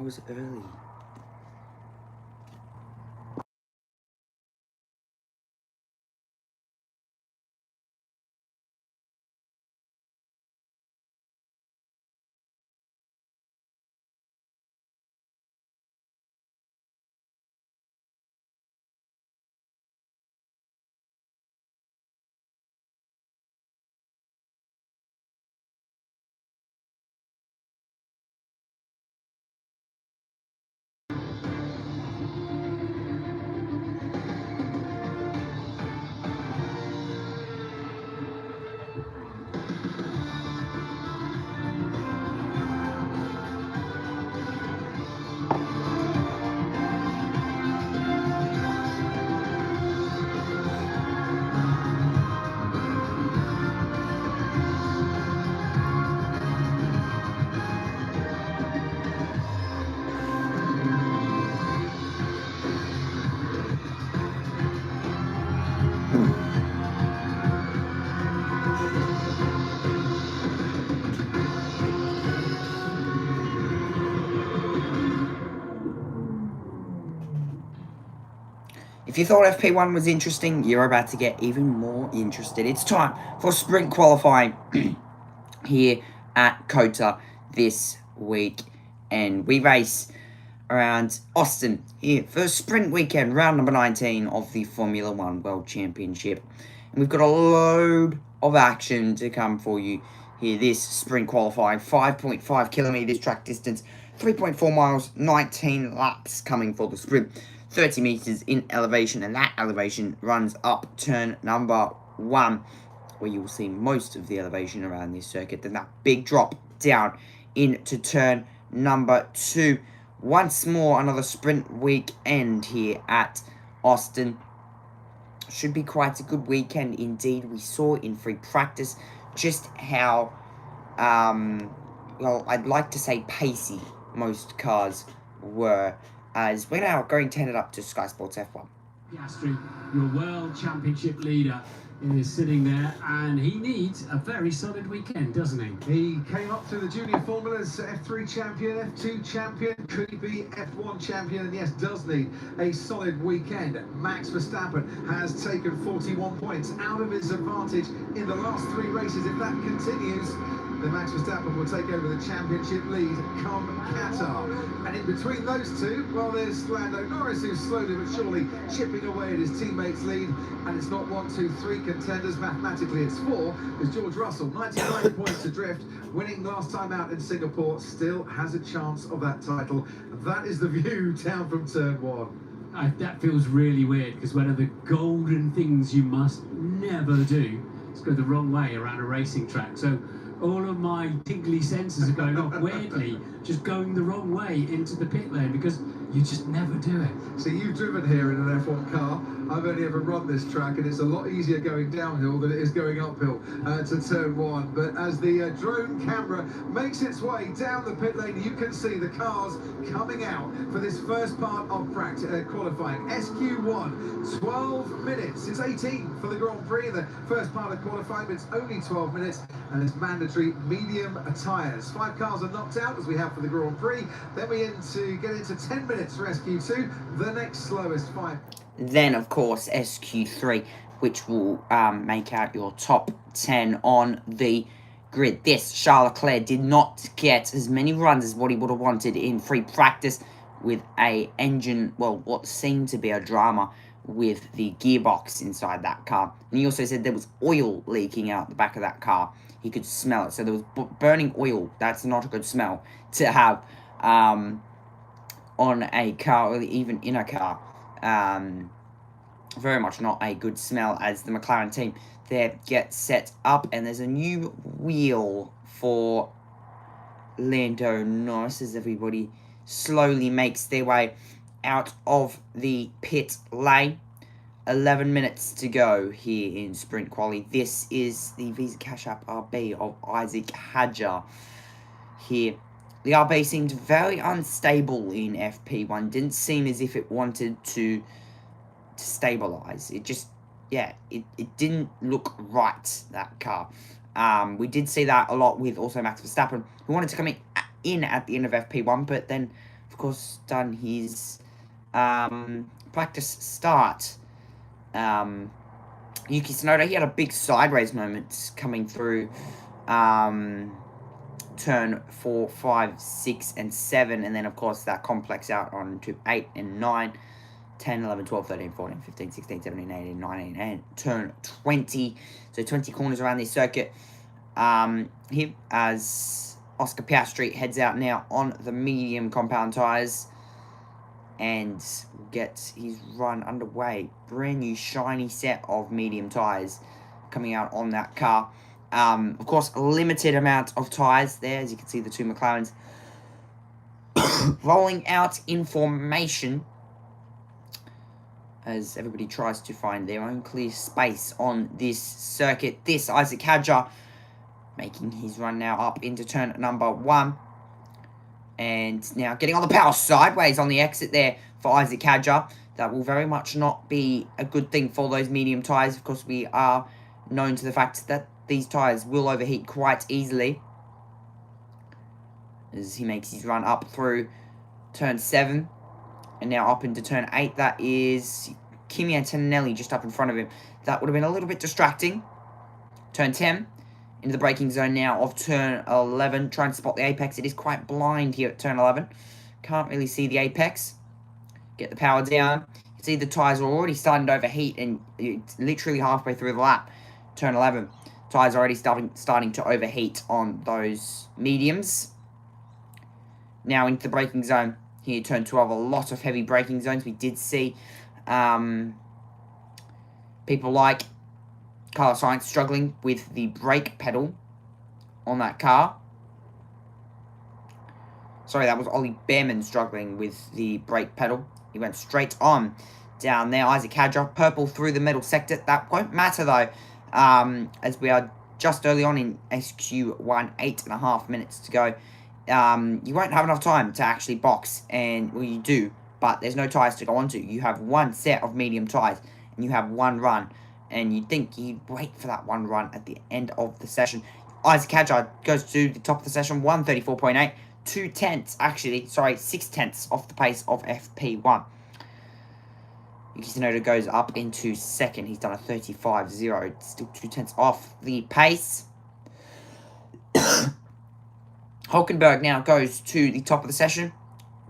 I was early. If you thought FP1 was interesting, you're about to get even more interested. It's time for sprint qualifying here at COTA this week. And we race around Austin here for sprint weekend, round number 19 of the Formula One World Championship. And we've got a load of action to come for you here this sprint qualifying. 5.5 kilometers track distance, 3.4 miles, 19 laps coming for the sprint. 30 meters in elevation, and that elevation runs up turn number 1, where you will see most of the elevation around this circuit. Then that big drop down into turn number 2. Once more, another sprint weekend here at Austin. Should be quite a good weekend indeed. We saw in free practice just how, well, I'd like to say pacey most cars were, as we're now going to hand it up to Sky Sports F1. Piastri, your World Championship leader, is sitting there, and he needs a very solid weekend, doesn't he? He came up through the junior formulas, F3 champion, F2 champion, could he be F1 champion? And yes, does need a solid weekend. Max Verstappen has taken 41 points out of his advantage in the last 3 races. If that continues, then Max Verstappen will take over the championship lead come Qatar. And in between those two, well, there's Lando Norris, who's slowly but surely chipping away at his teammates' lead. And it's not 1, 2, 3 contenders. Mathematically, it's 4. As George Russell, 99 points adrift, winning last time out in Singapore, still has a chance of that title. That is the view down from turn 1. That feels really weird, because one of the golden things you must never do is go the wrong way around a racing track. So all of my tingly senses are going off weirdly, just going the wrong way into the pit lane, because you just never do it. So you've driven here in an F1 car. I've only ever run this track, and it's a lot easier going downhill than it is going uphill to turn 1. But as the drone camera makes its way down the pit lane, you can see the cars coming out for this first part of qualifying. SQ1, 12 minutes. It's 18 for the Grand Prix. The first part of qualifying, but it's only 12 minutes, and it's mandatory medium tyres. 5 cars are knocked out, as we have for the Grand Prix. Then we get into 10 minutes for SQ2, the next slowest 5. Then, of course, SQ3, which will make out your top 10 on the grid. This, Charles Leclerc did not get as many runs as what he would have wanted in free practice, with a engine, well, what seemed to be a drama with the gearbox inside that car. And he also said there was oil leaking out the back of that car. He could smell it. So there was burning oil. That's not a good smell to have on a car, or even in a car. Very much not a good smell, as the McLaren team there gets set up, and there's a new wheel for Lando Norris as everybody slowly makes their way out of the pit lane. 11 minutes to go here in sprint quali. This is the Visa Cash App RB of Isaac Hadjar here. The RB seemed very unstable in FP1. Didn't seem as if it wanted to stabilize. It just, yeah, it didn't look right, that car. We did see that a lot with also Max Verstappen, who wanted to come in at the end of FP1, but then of course, done his practice start. Yuki Tsunoda, he had a big sideways moment coming through turn 4, 5, 6, and 7, and then, of course, that complex out on to 8 and 9, 10, 11, 12, 13, 14, 15, 16, 17, 18, 19, and turn 20. So 20 corners around this circuit. Here, as Oscar Piastri heads out now on the medium compound tyres and gets his run underway. Brand new shiny set of medium tyres coming out on that car. Of course, a limited amount of tyres there, as you can see the two McLarens rolling out in formation as everybody tries to find their own clear space on this circuit. This Isaac Hadjar making his run now up into turn number 1. And now getting on the power sideways on the exit there for Isaac Hadjar. That will very much not be a good thing for those medium tyres. Of course, we are known to the fact that these tyres will overheat quite easily. As he makes his run up through turn 7. And now up into turn 8. That is Kimi Antonelli just up in front of him. That would have been a little bit distracting. Turn 10. Into the braking zone now of turn 11. Trying to spot the apex. It is quite blind here at turn 11. Can't really see the apex. Get the power down. You can see the tyres are already starting to overheat. And it's literally halfway through the lap. Turn 11. Tyres are already starting to overheat on those mediums. Now into the braking zone. Here, turn 12, a lot of heavy braking zones. We did see people like Carlos Sainz struggling with the brake pedal on that car. Sorry, that was Ollie Behrman struggling with the brake pedal. He went straight on down there. Isaac Hadjar, purple through the middle sector. That won't matter, though, as we are just early on in SQ1, 8.5 minutes to go. You won't have enough time to actually box, and well, you do, but there's no tyres to go onto. You have one set of medium tyres, and you have one run, and you'd think you'd wait for that one run at the end of the session. Isaac Hadjar goes to the top of the session, 134.8, 6 tenths off the pace of FP1. Yuki Tsunoda goes up into second. He's done a 35.0, still 2 tenths off the pace. Hulkenberg now goes to the top of the session,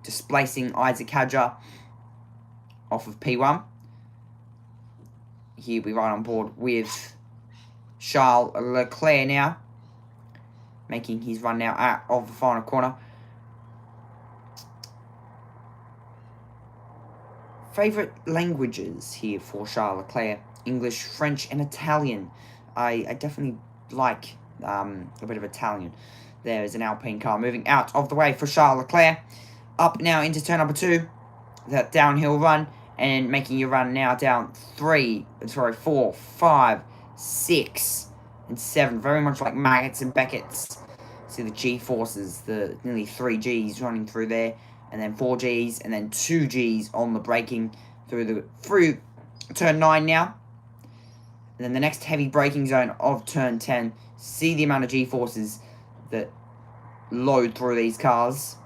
displacing Isaac Hadjar off of P1. Here we ride on board with Charles Leclerc now, making his run now out of the final corner. Favourite languages here for Charles Leclerc: English, French, and Italian. I definitely like a bit of Italian. There is an Alpine car moving out of the way for Charles Leclerc. Up now into turn number 2. That downhill run. And making your run now down 4, 5, 6, and 7. Very much like Maggots and Beckett's. See the G-forces. The nearly 3 Gs running through there. And then 4 Gs. And then 2 Gs on the braking through turn 9 now. And then the next heavy braking zone of turn 10. See the amount of G-forces that load through these cars.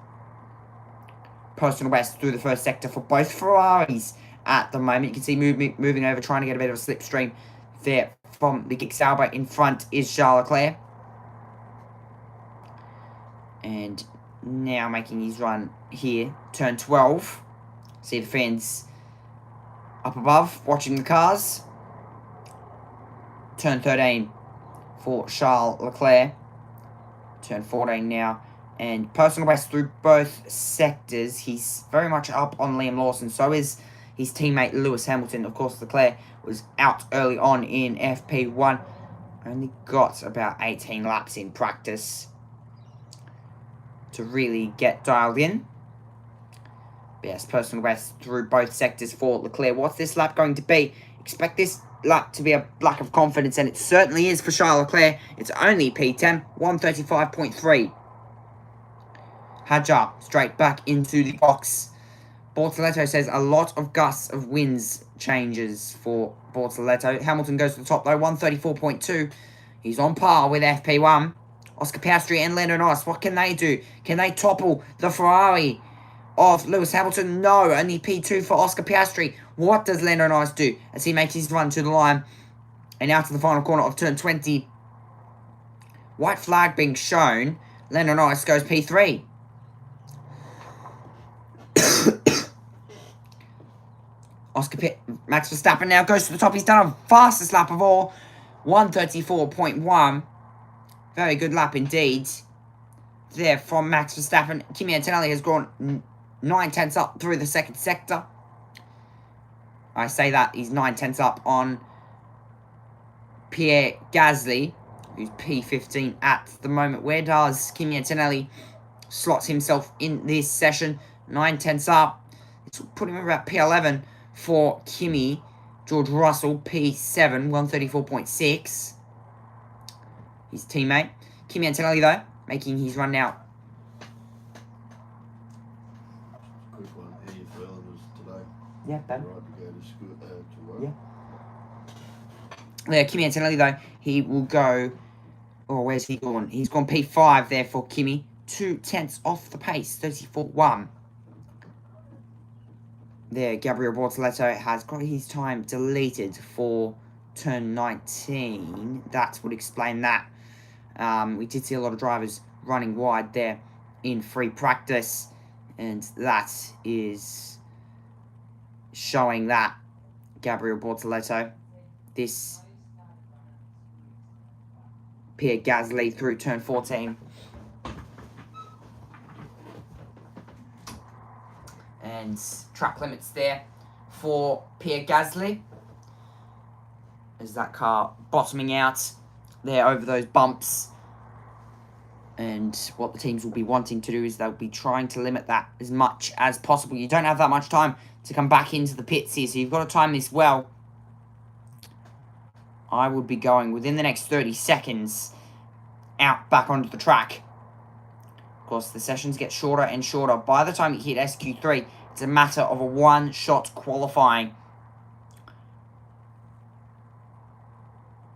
Personal best through the first sector for both Ferraris at the moment. You can see moving over, trying to get a bit of a slipstream there from the Kick Sauber. In front is Charles Leclerc. And now making his run here, turn 12. See the fans up above, watching the cars. Turn 13 for Charles Leclerc. Turn 14 now. And personal best through both sectors. He's very much up on Liam Lawson. So is his teammate Lewis Hamilton. Of course, Leclerc was out early on in FP1. Only got about 18 laps in practice to really get dialed in. But yes, personal best through both sectors for Leclerc. What's this lap going to be? Expect this lap to be a lack of confidence, and it certainly is for Charles Leclerc. It's only P10, 135.3. Hadjar straight back into the box. Bortoleto says a lot of gusts of winds changes for Bortoleto. Hamilton goes to the top though, 134.2. He's on par with FP1. Oscar Piastri and Lando Norris, what can they do? Can they topple the Ferrari of Lewis Hamilton. No, only P2 for Oscar Piastri. What does Lando Norris do as he makes his run to the line and out to the final corner of turn 20? White flag being shown. Lando Norris goes P3. Max Verstappen now goes to the top. He's done a fastest lap of all. 1:34.1. Very good lap indeed. There from Max Verstappen. Kimi Antonelli has gone 9 tenths up through the second sector. I say that he's 9 tenths up on Pierre Gasly, who's P15 at the moment. Where does Kimi Antonelli slot himself in this session? 9 tenths up. It's putting him about P11 for Kimi. George Russell, P7, 134.6. His teammate. Kimi Antonelli, though, making his run now. Quick one, how you feeling today? Yeah, Ben. Right to go to school, to work? Yeah. There, Kimi Antonelli, though, he will go... Oh, where's he gone? He's gone P5 there for Kimi. 2 tenths off the pace, 34.1. There, Gabriel Bortoleto has got his time deleted for turn 19. That would explain that. We did see a lot of drivers running wide there in free practice, and that is showing that Gabriel Bortoleto, this Pierre Gasly through turn 14. And track limits there for Pierre Gasly. As that car bottoming out there over those bumps. And what the teams will be wanting to do is they'll be trying to limit that as much as possible. You don't have that much time to come back into the pits here, so you've got to time this well. I would be going within the next 30 seconds out back onto the track. Of course, the sessions get shorter and shorter. By the time you hit SQ3, it's a matter of a one-shot qualifying.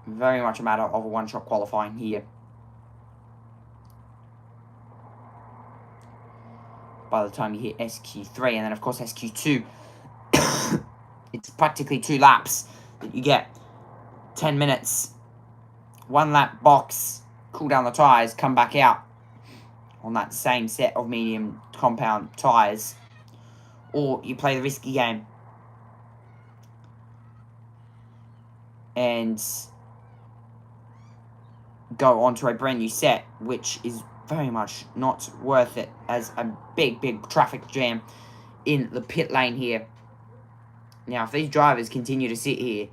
Very much a matter of a one-shot qualifying here. By the time you hit SQ3, and then of course SQ2, it's practically 2 laps that you get. 10 minutes, 1 lap box, cool down the tyres, come back out on that same set of medium compound tyres. Or you play the risky game and go on to a brand new set, which is very much not worth it as a big traffic jam in the pit lane here. Now, if these drivers continue to sit here,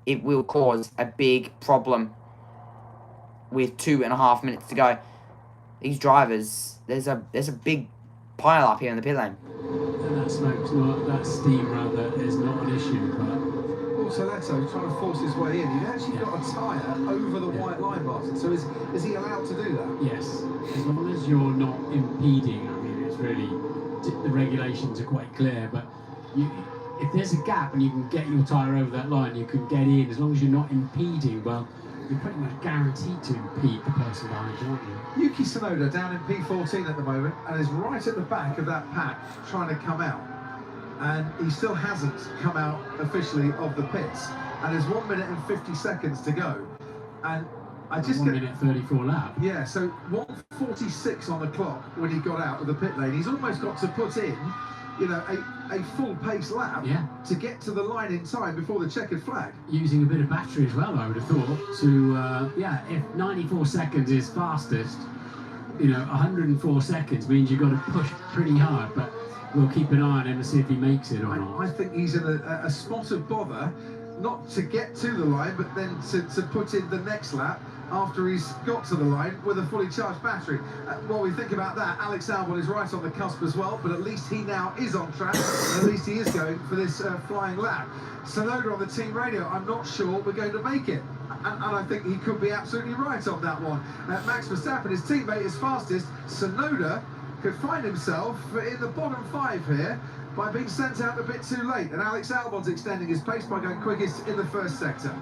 it will cause a big problem with 2.5 minutes to go. These drivers, there's a big pile up here in the pit lane. And that smoke's not, that steam rather, is not an issue, but... Bortoleto trying to force his way in. You've actually got a tyre over the white line, Martin. So is he allowed to do that? Yes, as long as you're not impeding. I mean, it's really, the regulations are quite clear, but if there's a gap and you can get your tyre over that line, you can get in. As long as you're not impeding, well, you're pretty much guaranteed to impede the person behind you, aren't you? Yuki Tsunoda down in P14 at the moment and is right at the back of that pack trying to come out. And he still hasn't come out officially of the pits. And there's 1 minute and 50 seconds to go. And I just 1 minute 34 lap. Yeah, so 1:46 on the clock when he got out of the pit lane. He's almost got to put in, you know, a full pace lap to get to the line in time before the checkered flag. Using a bit of battery as well, I would have thought, to, if 94 seconds is fastest, you know, 104 seconds means you've got to push pretty hard, but we'll keep an eye on him and see if he makes it or not. I think he's in a spot of bother, not to get to the line, but then to put in the next lap after he's got to the line with a fully charged battery. While we think about that, Alex Albon is right on the cusp as well, but at least he now is on track, and at least he is going for this flying lap. Tsunoda on the team radio, I'm not sure we're going to make it. And I think he could be absolutely right on that one. Max Verstappen, his teammate, is fastest. Tsunoda could find himself in the bottom 5 here by being sent out a bit too late. And Alex Albon's extending his pace by going quickest in the first sector.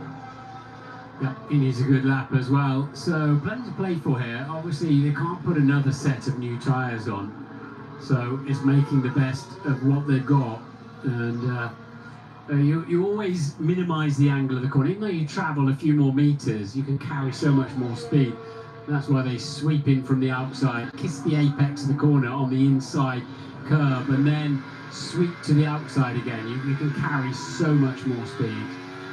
Yeah, he needs a good lap as well. So plenty to play for here. Obviously, they can't put another set of new tyres on. So it's making the best of what they've got, and you always minimise the angle of the corner. Even though you travel a few more metres, you can carry so much more speed. That's why they sweep in from the outside, kiss the apex of the corner on the inside curve, and then sweep to the outside again. You can carry so much more speed.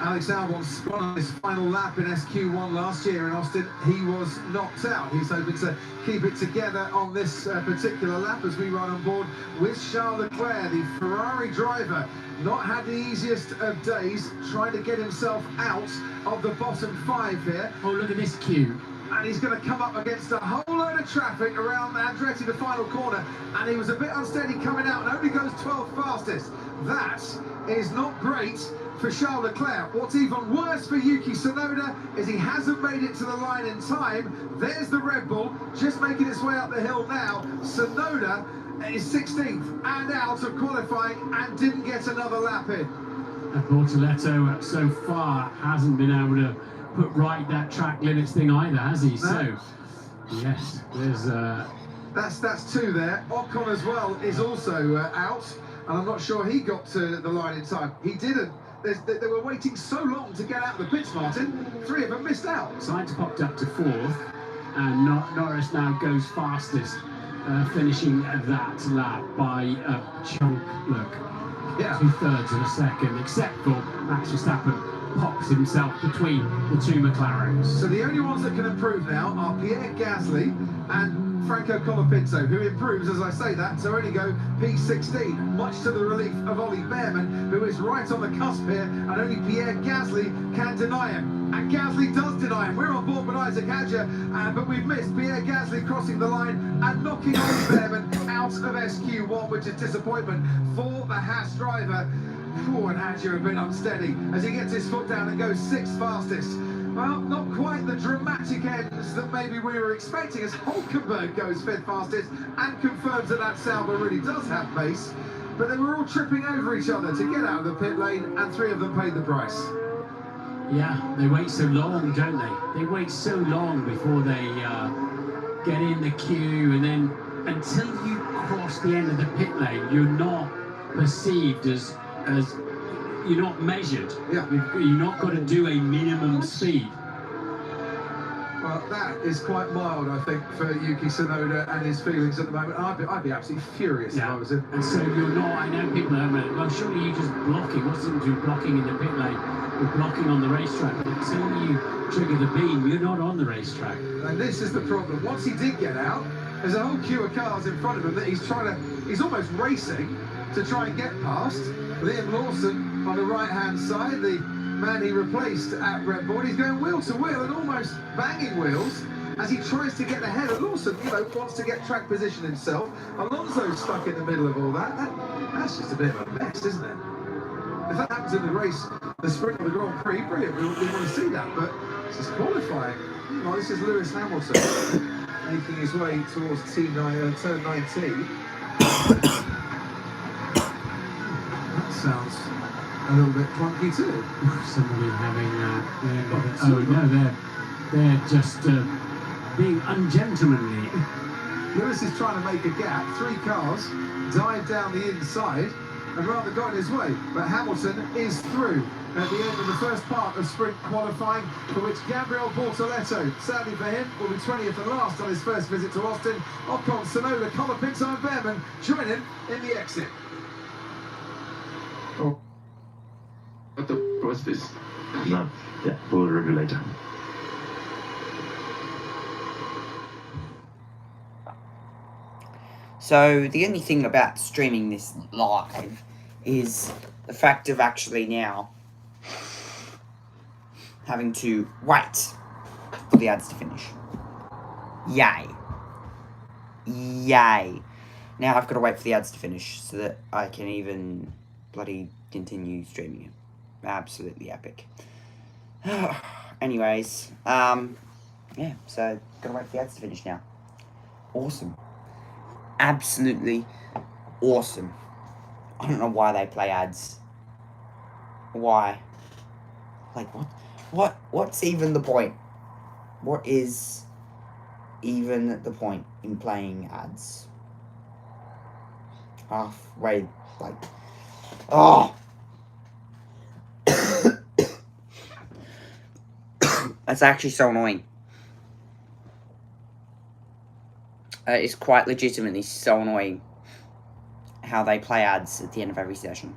Alex Albon spun on his final lap in SQ1 last year in Austin. He was knocked out. He's hoping to keep it together on this particular lap as we run on board with Charles Leclerc, the Ferrari driver. Not had the easiest of days trying to get himself out of the bottom 5 here. Oh, look at this cue. And he's going to come up against a whole load of traffic around Andretti, the final corner, and he was a bit unsteady coming out and only goes 12th fastest. That is not great for Charles Leclerc. What's even worse for Yuki Tsunoda is he hasn't made it to the line in time. There's the Red Bull just making its way up the hill now. Tsunoda is 16th and out of qualifying and didn't get another lap in. And Bortoletto so far hasn't been able to put right that track limits thing either, has he? No. So, yes, there's That's 2 there. Ocon as well is also out, and I'm not sure he got to the line in time. He didn't. They were waiting so long to get out of the pits, Martin. 3 of them missed out. Sainz popped up to 4th, and Norris now goes fastest, finishing that lap by a chunk. Look, Yeah. 2/3 of a second, except for Max Verstappen pops himself between the 2 McLarens. So the only ones that can improve now are Pierre Gasly and Franco Colapinto, who improves as I say that to only go P16, much to the relief of Ollie Behrman, who is right on the cusp here, and only Pierre Gasly can deny him. And Gasly does deny him. We're on board with Isaac Hadjar, but we've missed Pierre Gasly crossing the line and knocking Ollie Behrman out of SQ1, which is disappointment for the Haas driver. And Hadjar a bit unsteady as he gets his foot down and goes 6th fastest. Well, not quite the dramatic ends that maybe we were expecting as Hulkenberg goes 5th fastest and confirms that Sauber really does have pace. But they were all tripping over each other to get out of the pit lane, and 3 of them paid the price. Yeah, they wait so long, don't they? They wait so long before they get in the queue, and then until you cross the end of the pit lane, you're not perceived as you're not measured. Yeah. You're not got to do a minimum speed. Well, that is quite mild, I think, for Yuki Tsunoda and his feelings at the moment. I'd be absolutely furious if I was him. And so you're not, I know people are like, well, surely you're just blocking. What's it to do blocking in the pit lane? You're blocking on the racetrack. But until you trigger the beam, you're not on the racetrack. And this is the problem. Once he did get out, there's a whole queue of cars in front of him that he's almost racing to try and get past. Liam Lawson on the right-hand side, the man he replaced at Red Bull. He's going wheel to wheel and almost banging wheels as he tries to get ahead. And Lawson, wants to get track position himself. Alonso's stuck in the middle of all that. That's just a bit of a mess, isn't it? If that happens in the race, the sprint of the Grand Prix, brilliant. We want to see that, but this is qualifying. Well, this is Lewis Hamilton making his way towards turn 19. That sounds a little bit clunky too. Somebody having they're just being ungentlemanly. Lewis is trying to make a gap. 3 cars dive down the inside and rather got in his way, but Hamilton is through at the end of the first part of sprint qualifying, for which Gabriel Bortoletto, sadly for him, will be 20th and last on his first visit to Austin. Ocon, Tsunoda, Colapinto and Behrman join him in the exit. Oh. What the was this? No, yeah, we'll review later. So the only thing about streaming this live is the fact of actually now having to wait for the ads to finish. Yay. Yay. Now I've got to wait for the ads to finish so that I can even bloody continue streaming it. Absolutely epic. Anyways, yeah, so gotta wait for the ads to finish now. Awesome. Absolutely awesome. I don't know why they play ads. Why? Like, what's even the point? What is even the point in playing ads? halfway, like, oh. That's actually so annoying. It's quite legitimately so annoying how they play ads at the end of every session.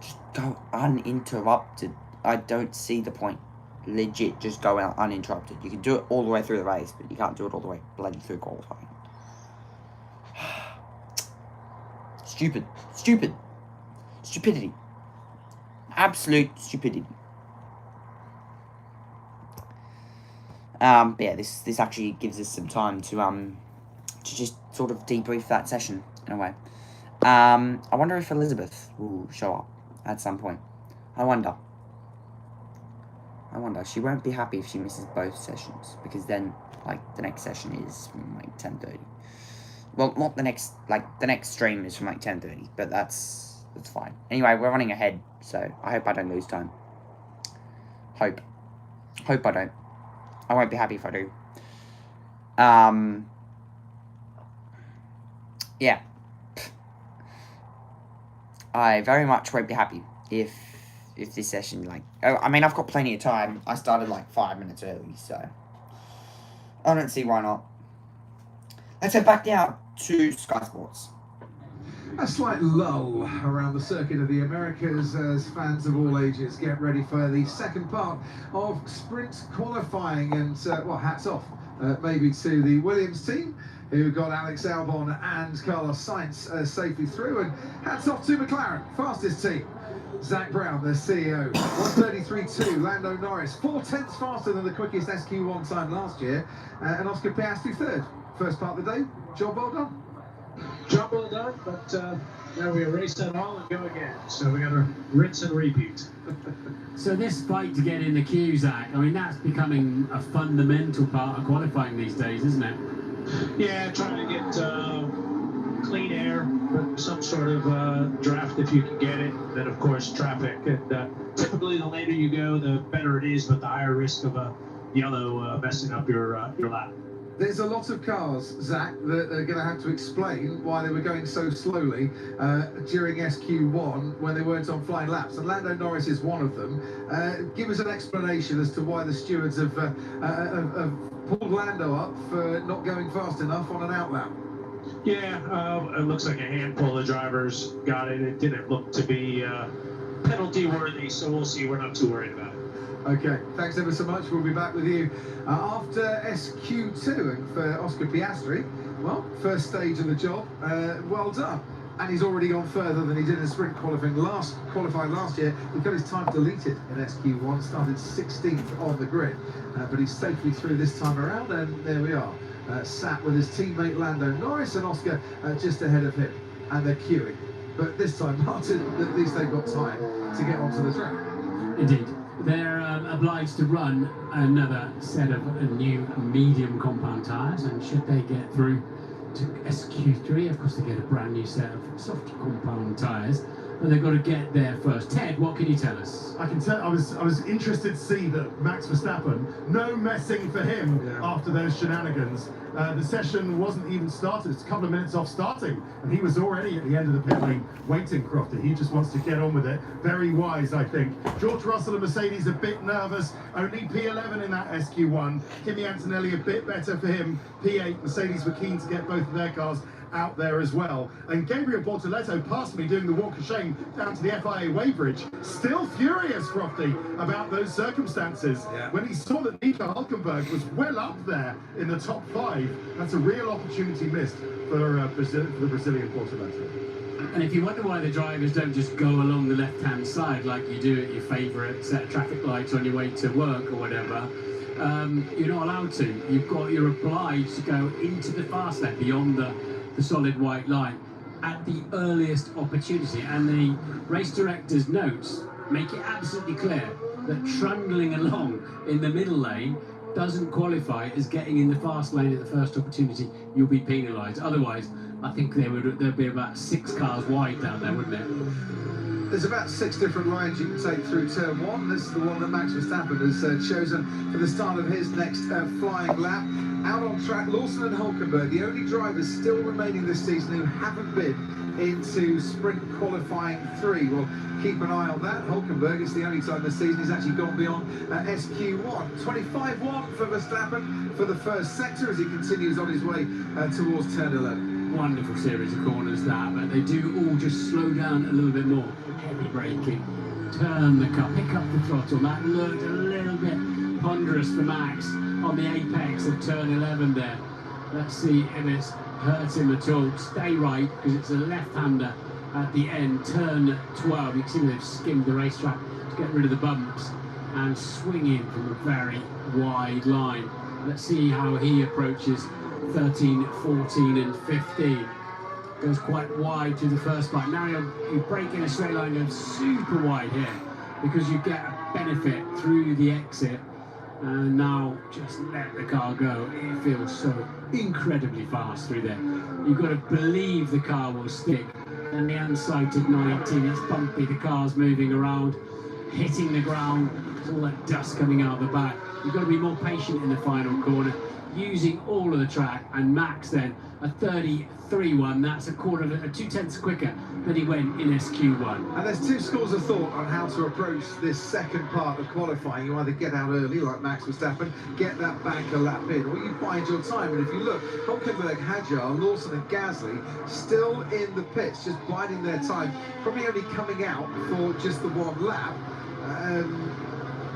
Just go uninterrupted. I don't see the point. Legit, just go out uninterrupted. You can do it all the way through the race, but you can't do it all the way bloody through qualifying. Stupid. Stupid. Stupidity. Absolute stupidity. But yeah, this actually gives us some time to just sort of debrief that session in a way. I wonder if Elizabeth will show up at some point. I wonder. She won't be happy if she misses both sessions, because then, like, the next session is from, like, 10:30. Well, not the next, like, the next stream is from, like, 10:30, but that's fine. Anyway, we're running ahead, so I hope I don't lose time. Hope I don't. I won't be happy if I do. Yeah. I very much won't be happy if this session, like... I mean, I've got plenty of time. I started, like, 5 minutes early, so... I don't see why not. Let's head back down to Sky Sports. A slight lull around the circuit of the Americas as fans of all ages get ready for the second part of sprint qualifying. And, well, hats off maybe to the Williams team, who got Alex Albon and Carlos Sainz safely through. And hats off to McLaren, fastest team. Zach Brown, the CEO, 1:33.2. Lando Norris, 4/10 faster than the quickest SQ1 time last year. And Oscar Piastri third. First part of the day, job well done. Job well done, but now we erase that all and go again. So we got to rinse and repeat. So this fight to get in the queue, Zach, I mean, that's becoming a fundamental part of qualifying these days, isn't it? Yeah, trying to get clean air, but some sort of draft if you can get it. Then, of course, traffic. And typically, the later you go, the better it is, but the higher risk of a yellow messing up your lap. There's a lot of cars, Zach, that are going to have to explain why they were going so slowly during SQ1 when they weren't on flying laps, and Lando Norris is one of them. Give us an explanation as to why the stewards have pulled Lando up for not going fast enough on an outlap. Yeah, it looks like a handful of drivers got it. It didn't look to be penalty worthy, so we'll see. We're not too worried about it. Okay, thanks ever so much. We'll be back with you after SQ2. And for Oscar Piastri, well, first stage of the job, well done. And he's already gone further than he did in sprint qualifying last year. He got his time deleted in SQ1, started 16th on the grid. But he's safely through this time around, and there we are. Sat with his teammate Lando Norris and Oscar just ahead of him. And they're queuing. But this time, Martin, at least they've got time to get onto the track. Indeed. They're obliged to run another set of new medium compound tyres, and should they get through to SQ3, of course they get a brand new set of soft compound tyres, but they've got to get there first. Ted, what can you tell us? I can tell. I was interested to see that Max Verstappen, no messing for him after those shenanigans. The session wasn't even started. It's a couple of minutes off starting, and he was already at the end of the pit lane waiting, Crofty. He just wants to get on with it. Very wise, I think. George Russell and Mercedes a bit nervous. Only P11 in that SQ1. Kimi Antonelli a bit better for him. P8. Mercedes were keen to get both of their cars out there as well. And Gabriel Bortoleto passed me doing the walk of shame down to the FIA weighbridge. Still furious, Crofty, about those circumstances. When he saw that Nico Hülkenberg was well up there in the top 5, that's a real opportunity missed for the Brazilian Bortoleto. And if you wonder why the drivers don't just go along the left-hand side like you do at your favourite set of traffic lights on your way to work or whatever, you're not allowed to. You're obliged to go into the fast lane beyond the solid white line at the earliest opportunity, and the race director's notes make it absolutely clear that trundling along in the middle lane doesn't qualify as getting in the fast lane at the first opportunity. You'll be penalised. Otherwise, I think there'd be about 6 cars wide down there, wouldn't it? There's about 6 different lines you can take through turn 1. This is the one that Max Verstappen has chosen for the start of his next flying lap. Out on track, Lawson and Hulkenberg, the only drivers still remaining this season who haven't been into sprint qualifying 3. Well, keep an eye on that. Hulkenberg, it's the only time this season he's actually gone beyond SQ1. 25-1 for Verstappen for the first sector as he continues on his way towards turn 11. Wonderful series of corners that, but they do all just slow down a little bit more. Heavy braking, turn the car, pick up the throttle. That looked a little bit ponderous for Max on the apex of turn 11 there. Let's see if it's hurt him at all. Stay right, because it's a left-hander at the end, turn 12. You can see they've skimmed the racetrack to get rid of the bumps and swing in from a very wide line. Let's see how he approaches 13, 14 and 15. Goes quite wide through the first part. Now you break in a straight line, going super wide here because you get a benefit through the exit. And now just let the car go. It feels so incredibly fast through there. You've got to believe the car will stick. And the unsighted 19, it's bumpy, the car's moving around, hitting the ground. There's all that dust coming out the back. You've got to be more patient in the final corner, using all of the track. And Max then a 33.1. That's a quarter of 2/10 quicker than he went in SQ1. And there's 2 schools of thought on how to approach this second part of qualifying. You either get out early like Max Verstappen, get that back a lap in, or you bide your time. And if you look, Hulkenberg, Hadjar, Lawson and Gasly still in the pits, just biding their time, probably only coming out for just the 1 lap.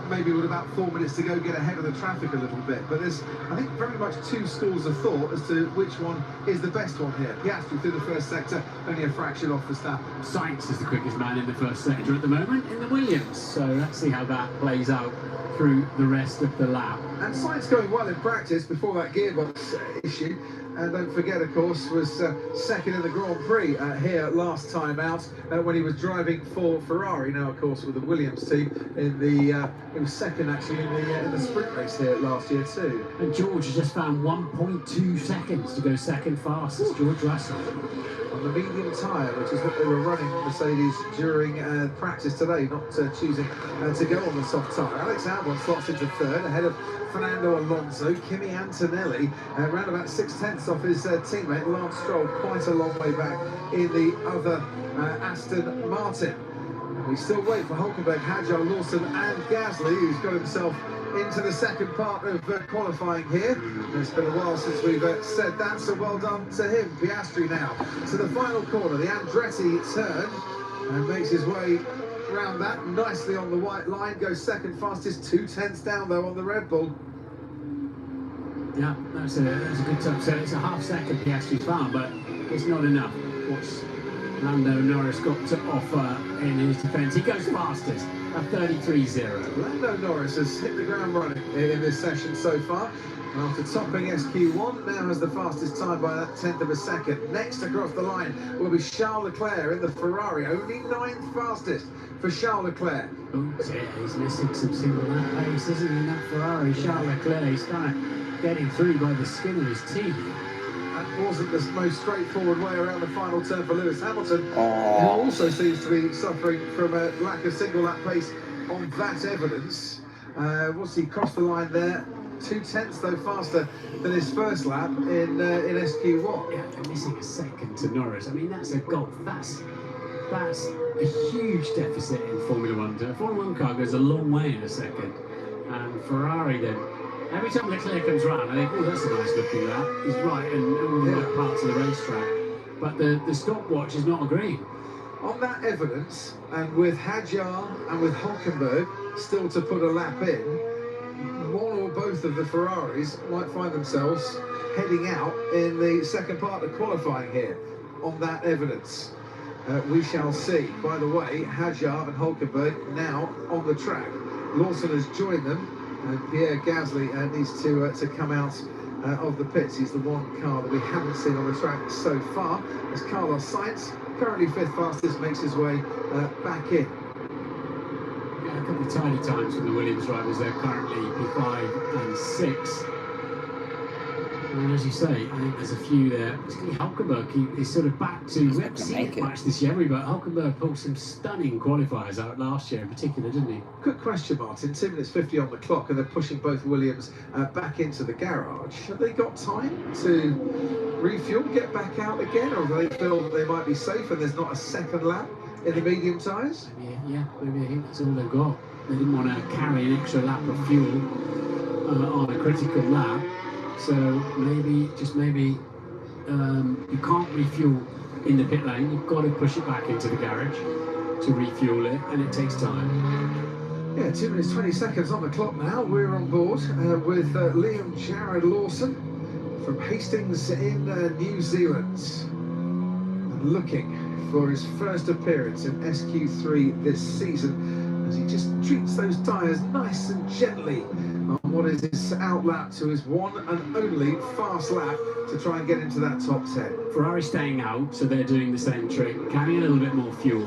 Maybe with about 4 minutes to go, get ahead of the traffic a little bit. But there's, I think, very much 2 schools of thought as to which one is the best one here. Piastri through the first sector, only a fraction off Verstappen. Sainz is the quickest man in the first sector at the moment in the Williams. So let's see how that plays out through the rest of the lap. And Sainz going well in practice before that gearbox issue. And don't forget, of course, was second in the Grand Prix here last time out when he was driving for Ferrari. Now, of course, with the Williams team in the, he was second actually in the sprint race here last year too. And George has just found 1.2 seconds to go second fastest. George Russell. On the medium tyre, which is what they were running, Mercedes, during practice today, not choosing to go on the soft tyre. Alex Albon slots into third, ahead of Fernando Alonso. Kimi Antonelli, around about 6/10 off his teammate Lance Stroll, quite a long way back in the other Aston Martin. We still wait for Hulkenberg, Hadjar, Lawson and Gasly, who's got himself into the second part of qualifying here. It's been a while since we've said that, so well done to him. Piastri now to the final corner, the Andretti turn, and makes his way around that nicely on the white line, goes second fastest, 2/10 down though on the Red Bull. Yeah, that's a good time. So it's a half second Piastri's found, but it's not enough. What's Lando Norris got to offer in his defence? He goes fastest at 33.0. Lando Norris has hit the ground running in this session so far. After topping SQ1, now has the fastest time by that 1/10 of a second. Next across the line will be Charles Leclerc in the Ferrari, only 9th fastest for Charles Leclerc. Oops, yeah, he's missing some single lap pace, isn't he, in that Ferrari? Charles Leclerc, he's kind of getting through by the skin of his teeth. That wasn't the most straightforward way around the final turn for Lewis Hamilton, who Oh, also seems to be suffering from a lack of single lap pace on that evidence. What's he crossed the line there? 2/10 though faster than his first lap in SQ1. Yeah, they're missing a second to Norris. I mean, that's a gulf. That's a huge deficit in Formula One. A Formula One car goes a long way in a second. And Ferrari then, every time Leclerc comes round, I think, oh, that's a nice looking lap. He's right in all the right parts of the racetrack. But the stopwatch is not agreeing. On that evidence, and with Hadjar and with Hulkenberg still to put a lap in, one or both of the Ferraris might find themselves heading out in the second part of qualifying here. On that evidence, we shall see. By the way, Hadjar and Hulkenberg now on the track. Lawson has joined them, and Pierre Gasly needs to come out of the pits. He's the one car that we haven't seen on the track so far, as Carlos Sainz, currently 5th fastest, makes his way back in. Yeah, a couple of tiny times from the Williams drivers. They're currently P5 and 6. And as you say, I think there's a few there. Particularly Hulkenberg, he's sort of back to. We haven't seen it much this year, but Hulkenberg pulled some stunning qualifiers out last year in particular, didn't he? Good question, Martin. 2 minutes 50 on the clock, and they're pushing both Williams back into the garage. Have they got time to refuel, get back out again, or do they feel that they might be safe and there's not a second lap in the medium tyres? Maybe I think that's all they've got. They didn't want to carry an extra lap of fuel on a critical lap. So maybe you can't refuel in the pit lane. You've got to push it back into the garage to refuel it, and it takes time. Yeah, 2 minutes 20 seconds on the clock now. We're on board with Liam Jared Lawson from Hastings in New Zealand, looking for his first appearance in SQ3 this season, as he just treats those tyres nice and gently on what is his outlap to his one and only fast lap to try and get into that top 10. Ferrari staying out, so they're doing the same trick, carrying a little bit more fuel,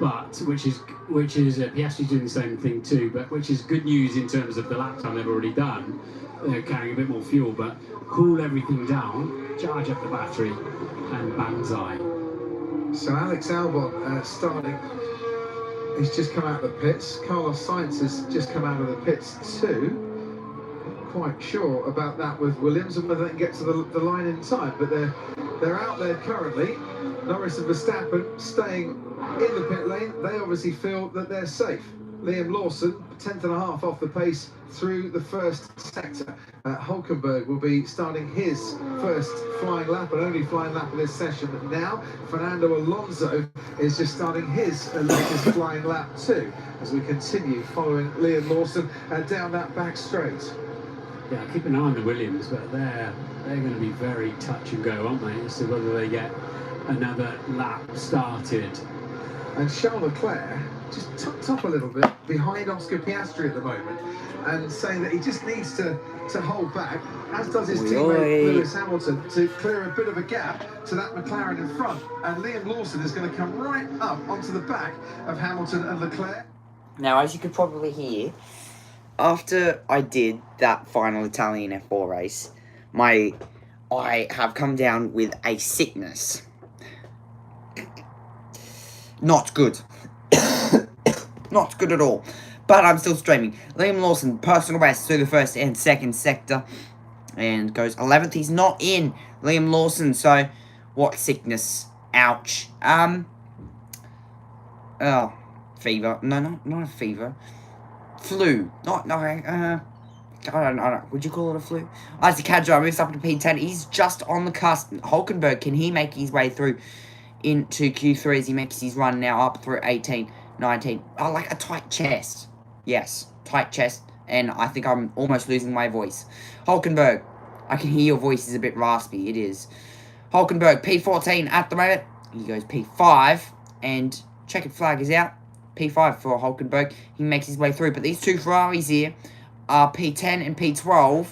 but which is Piastri doing the same thing too, but which is good news in terms of the lap time they've already done. They're carrying a bit more fuel, but cool everything down, charge up the battery, and banzai. So Alex Albon starting. He's just come out of the pits. Carlos Sainz has just come out of the pits too. Not quite sure about that with Williams and whether they can get to the line in time, but they're out there currently. Norris and Verstappen staying in the pit lane. They obviously feel that they're safe. Liam Lawson, 10th and a half off the pace through the first sector. Hulkenberg will be starting his first flying lap and only flying lap of this session now. Fernando Alonso is just starting his latest flying lap too, as we continue following Liam Lawson down that back straight. Yeah, keep an eye on the Williams, but they're going to be very touch and go, aren't they, as to whether they get another lap started. And Charles Leclerc just tucked up a little bit behind Oscar Piastri at the moment, and saying that he just needs to hold back, as does his teammate Lewis Hamilton, to clear a bit of a gap to that McLaren in front. And Liam Lawson is going to come right up onto the back of Hamilton and Leclerc. Now, as you could probably hear, after I did that final Italian F4 race, I have come down with a sickness. Not good. Not good at all. But I'm still streaming. Liam Lawson, personal best through the first and second sector. And goes 11th. He's not in, Liam Lawson. So, what sickness. Ouch. Oh, fever. No, not a fever. Flu. I don't know. Would you call it a flu? Isaac Hadjar moves up to P10. He's just on the cusp. Hulkenberg, can he make his way through into Q3 as he makes his run now up through 18, 19. Oh, like a tight chest. Yes, tight chest. And I think I'm almost losing my voice. Hulkenberg, I can hear your voice is a bit raspy. It is. Hulkenberg, P14 at the moment. He goes P5. And checkered flag is out. P5 for Hulkenberg. He makes his way through. But these two Ferraris here are P10 and P12.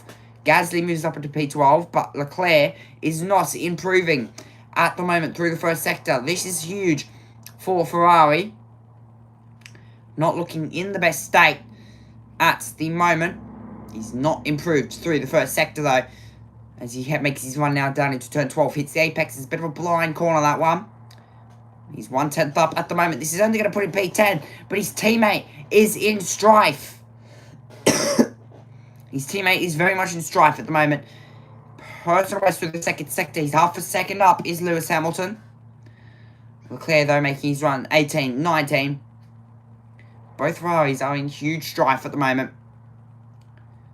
Gasly moves up into P12. But Leclerc is not improving at the moment through the first sector. This is huge for Ferrari. Not looking in the best state at the moment. He's not improved through the first sector though, as he makes his run now down into turn 12. Hits the apex. It's a bit of a blind corner, that one. He's 1/10 up at the moment. This is only going to put him P10, but his teammate is in strife. His teammate is very much in strife at the moment. Personal best through the second sector. He's half a second up is Lewis Hamilton. Leclerc, though, making his run 18, 19. Both Ferraris are in huge strife at the moment.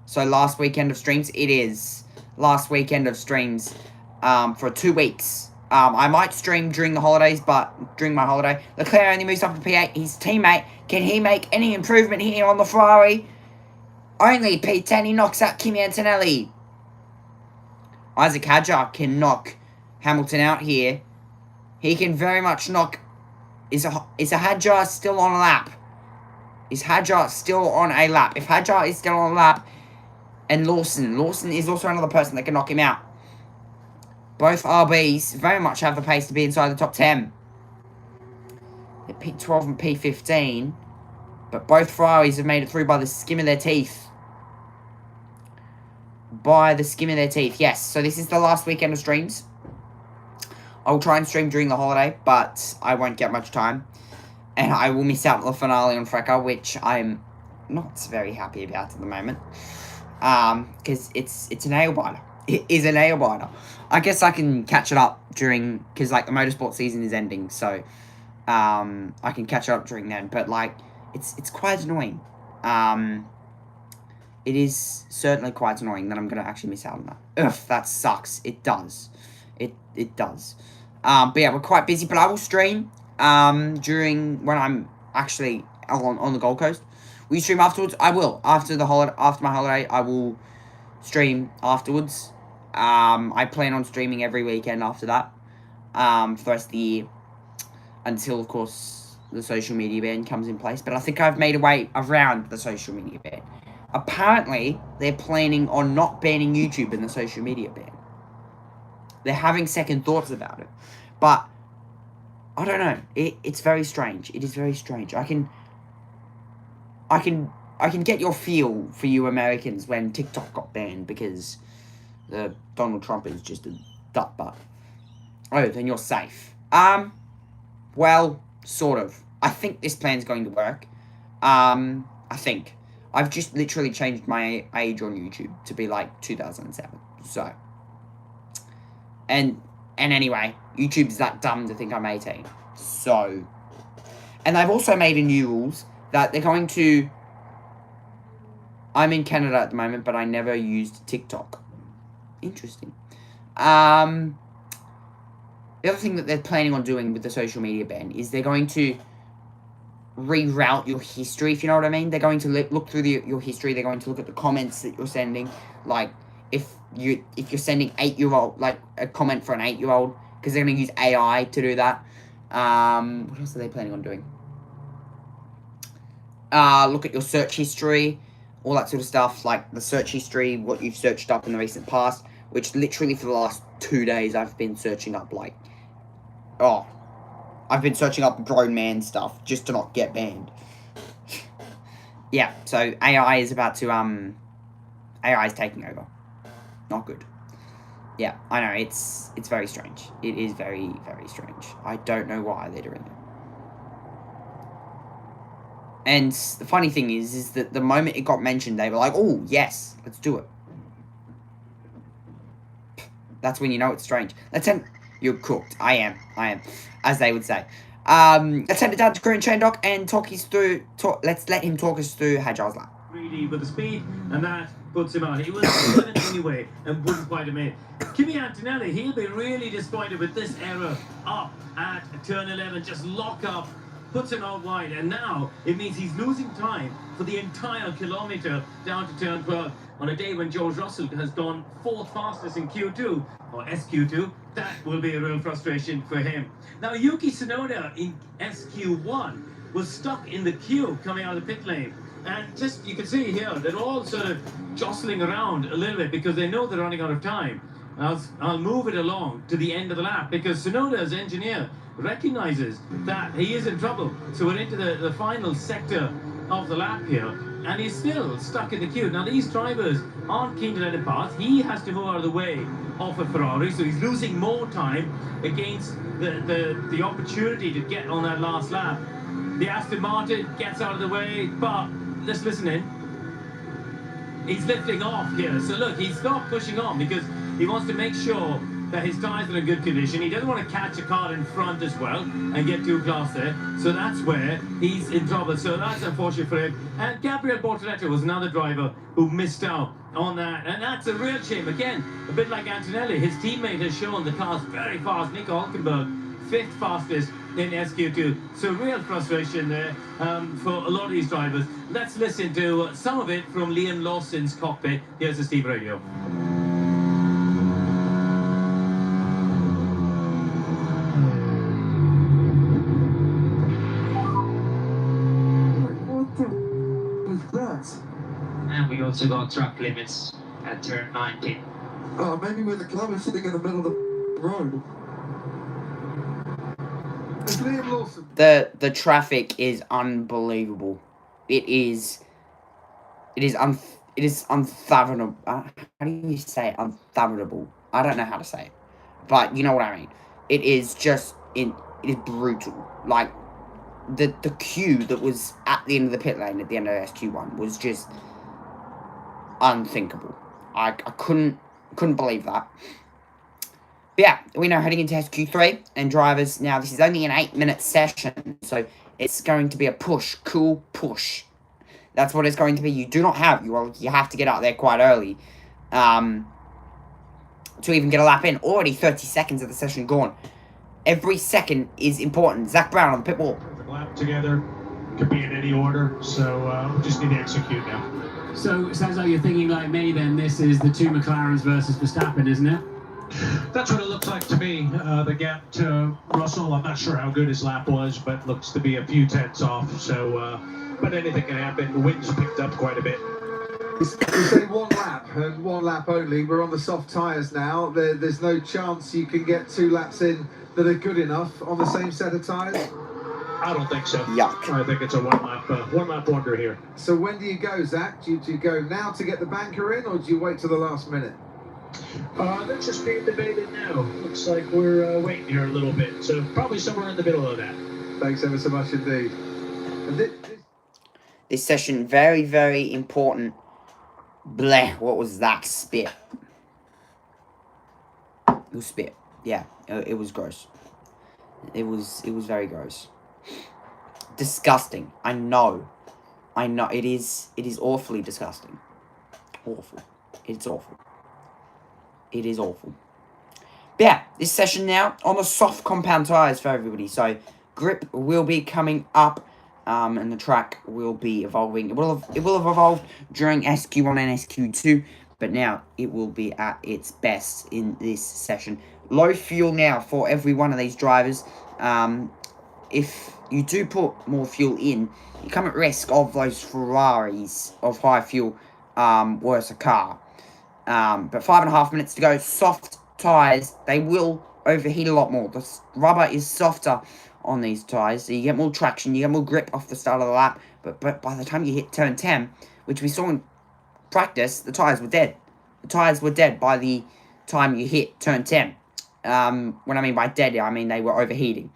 So last weekend of streams, it is. Last weekend of streams for 2 weeks. I might stream during the holidays, but during my holiday. Leclerc only moves up to P8. His teammate, can he make any improvement here on the Ferrari? Only P10, he knocks out Kimi Antonelli. Isaac Hadjar can knock Hamilton out here. He can very much knock... Is a Hadjar still on a lap? Is Hadjar still on a lap? If Hadjar is still on a lap... And Lawson is also another person that can knock him out. Both RBs very much have the pace to be inside the top 10. They're P12 and P15. But both Ferraris have made it through by the skin of their teeth. by the skin of their teeth. Yes, so this is the last weekend of streams. I'll try and stream during the holiday, but I won't get much time. And I will miss out on the finale on Frecker, which I'm not very happy about at the moment. Because it's a nail biter. It is a nail biter. I guess I can catch it up during, because, like, the motorsport season is ending, so, I can catch it up during then, but, like, it's quite annoying. It is certainly quite annoying that I'm going to actually miss out on that. Ugh, that sucks. It does. It does. But yeah, we're quite busy, but I will stream, during, when I'm actually on the Gold Coast. Will you stream afterwards? I will. After my holiday, I will stream afterwards. I plan on streaming every weekend after that, for the rest of the year, until, of course, the social media ban comes in place. But I think I've made a way around the social media ban. Apparently, they're planning on not banning YouTube in the social media ban. They're having second thoughts about it. But, I don't know. It's very strange. It is very strange. I can get your feel for you Americans when TikTok got banned because Donald Trump is just a duck butt. Oh, then you're safe. Well, sort of. I think this plan's going to work. I think. I've just literally changed my age on YouTube to be like 2007. So. And anyway, YouTube's that dumb to think I'm 18. So. And they've also made a new rules that they're going to. I'm in Canada at the moment, but I never used TikTok. Interesting. The other thing that they're planning on doing with the social media ban is they're going to reroute your history, if you know what I mean. They're going to look through your history. They're going to look at the comments that you're sending. Like, if you're sending 8-year-old, like, a comment for an 8-year-old, because they're going to use AI to do that. What else are they planning on doing? Look at your search history, all that sort of stuff, like the search history, what you've searched up in the recent past, which literally for the last 2 days I've been searching up, like, I've been searching up grown man stuff just to not get banned. Yeah, so AI is about to, AI is taking over. Not good. Yeah, I know, it's very strange. It is very, very strange. I don't know why they're doing it. And the funny thing is that the moment it got mentioned, they were like, oh, yes, let's do it. That's when you know it's strange. You're cooked. I am, as they would say. Let's send it down to Korean Chain Doc and let's let him talk us through Hajar's lap. Really with the speed, and that puts him on. He was 7 anyway and wouldn't quite have made. Kimi Antonelli, he'll be really disappointed with this error up at turn 11. Just lock up, puts him out wide, and now it means he's losing time for the entire kilometre down to turn 12 on a day when George Russell has gone 4th fastest in Q2 or SQ2. That will be a real frustration for him. Now Yuki Tsunoda in SQ1 was stuck in the queue coming out of the pit lane. And just, you can see here, they're all sort of jostling around a little bit because they know they're running out of time. I'll move it along to the end of the lap because Tsunoda's engineer recognizes that he is in trouble. So we're into the final sector of the lap here, and he's still stuck in the queue. Now these drivers aren't keen to let him pass. He has to move out of the way of a Ferrari, so he's losing more time against the opportunity to get on that last lap. The Aston Martin gets out of the way, but let's listen in. He's lifting off here. So look, he's not pushing on because he wants to make sure that his tyres are in good condition. He doesn't want to catch a car in front as well and get too close there. So that's where he's in trouble. So that's unfortunate for him. And Gabriel Bortoleto was another driver who missed out on that. And that's a real shame. Again, a bit like Antonelli, his teammate has shown the car's very fast. Nico Hulkenberg, 5th fastest in SQ2. So real frustration there for a lot of these drivers. Let's listen to some of it from Liam Lawson's cockpit. Here's the Steve Radio. And we also got track limits at turn 19. Oh, maybe when the club is sitting in the middle of the road. It's Liam Lawson. The traffic is unbelievable. It is It is unfathomable. How do you say it? Unfathomable. I don't know how to say it. But you know what I mean. It is just... It is brutal. Like, the queue that was at the end of the pit lane at the end of SQ1 was just unthinkable. I couldn't believe that. But yeah, we're now heading into SQ3, and drivers, now this is only an 8-minute session, so it's going to be a push, cool push. That's what it's going to be. You do not have, you have to get out there quite early to even get a lap in. Already 30 seconds of the session gone. Every second is important. Zach Brown on the pit wall. Perfect lap together. Could be in any order, so we just need to execute now. So, it sounds like you're thinking like me then, this is the two McLarens versus Verstappen, isn't it? That's what it looks like to me. The gap to Russell, I'm not sure how good his lap was, but looks to be a few tenths off. So, but anything can happen. The wind's picked up quite a bit. You say one lap, and one lap only. We're on the soft tyres now. There's no chance you can get 2 laps in that are good enough on the same set of tyres? I don't think so. Yuck. I think it's a one lap wonder here. So when do you go, Zach? Do you go now to get the banker in, or do you wait till the last minute? That's just being debated now. Looks like we're waiting here a little bit. So probably somewhere in the middle of that. Thanks ever so much indeed. And This session, very, very important. Bleh, what was that? Spit. It was spit. Yeah, it was gross. It was very gross. Disgusting. I know. It is awfully disgusting. Awful. It's awful. It is awful. But yeah, this session now on the soft compound tyres for everybody. So grip will be coming up, and the track will be evolving. It will have evolved during SQ1 and SQ2, but now it will be at its best in this session. Low fuel now for every one of these drivers. If you do put more fuel in, you come at risk of those Ferraris of high fuel, worse a car. But 5.5 minutes to go. Soft tyres, they will overheat a lot more. The rubber is softer on these tyres, so you get more traction, you get more grip off the start of the lap. But by the time you hit turn 10, which we saw in practice, the tyres were dead. The tyres were dead by the time you hit turn 10. When I mean by dead, I mean they were overheating.